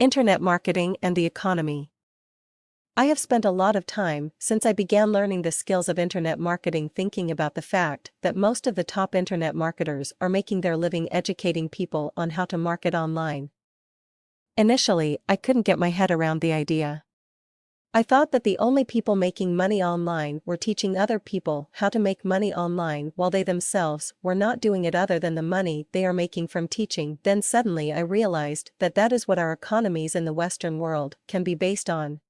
Internet marketing and the economy. I have spent a lot of time since I began learning the skills of internet marketing thinking about the fact that most of the top internet marketers are making their living educating people on how to market online. Initially, I couldn't get my head around the idea. I thought that the only people making money online were teaching other people how to make money online while they themselves were not doing it other than the money they are making from teaching. Then suddenly I realized that that is what our economies in the Western world can be based on.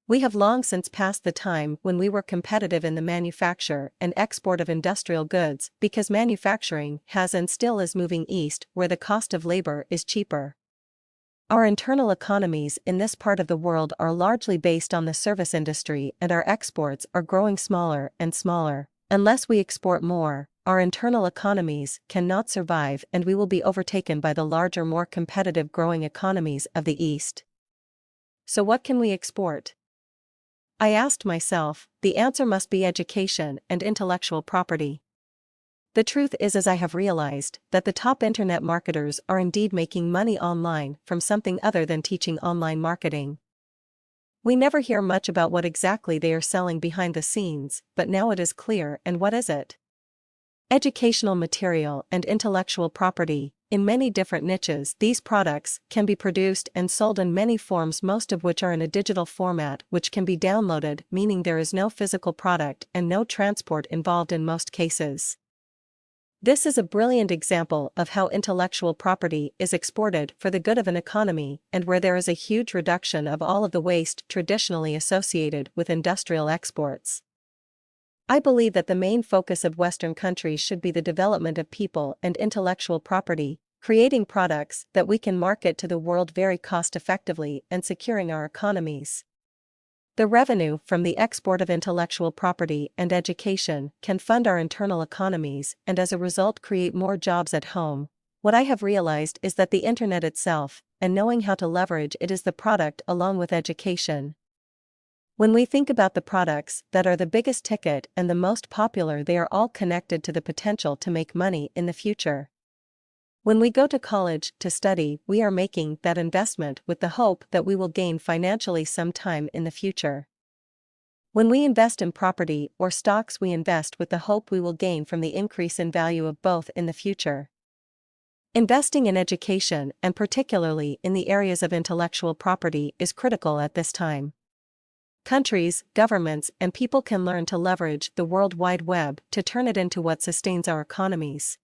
We have long since passed the time when we were competitive in the manufacture and export of industrial goods because manufacturing has and still is moving east where the cost of labor is cheaper. Our internal economies in this part of the world are largely based on the service industry, and our exports are growing smaller and smaller. Unless we export more, our internal economies cannot survive and we will be overtaken by the larger, more competitive growing economies of the East. So what can we export? I asked myself. The answer must be education and intellectual property. The truth is, as I have realized, that the top internet marketers are indeed making money online from something other than teaching online marketing. We never hear much about what exactly they are selling behind the scenes, but now it is clear. And what is it? Educational material and intellectual property. In many different niches, these products can be produced and sold in many forms, most of which are in a digital format which can be downloaded, meaning there is no physical product and no transport involved in most cases. This is a brilliant example of how intellectual property is exported for the good of an economy and where there is a huge reduction of all of the waste traditionally associated with industrial exports. I believe that the main focus of Western countries should be the development of people and intellectual property, creating products that we can market to the world very cost-effectively and securing our economies. The revenue from the export of intellectual property and education can fund our internal economies and as a result create more jobs at home. What I have realized is that the internet itself, and knowing how to leverage it, is the product along with education. When we think about the products that are the biggest ticket and the most popular, they are all connected to the potential to make money in the future. When we go to college to study, we are making that investment with the hope that we will gain financially sometime in the future. When we invest in property or stocks, we invest with the hope we will gain from the increase in value of both in the future. Investing in education, and particularly in the areas of intellectual property, is critical at this time. Countries, governments, and people can learn to leverage the World Wide Web to turn it into what sustains our economies.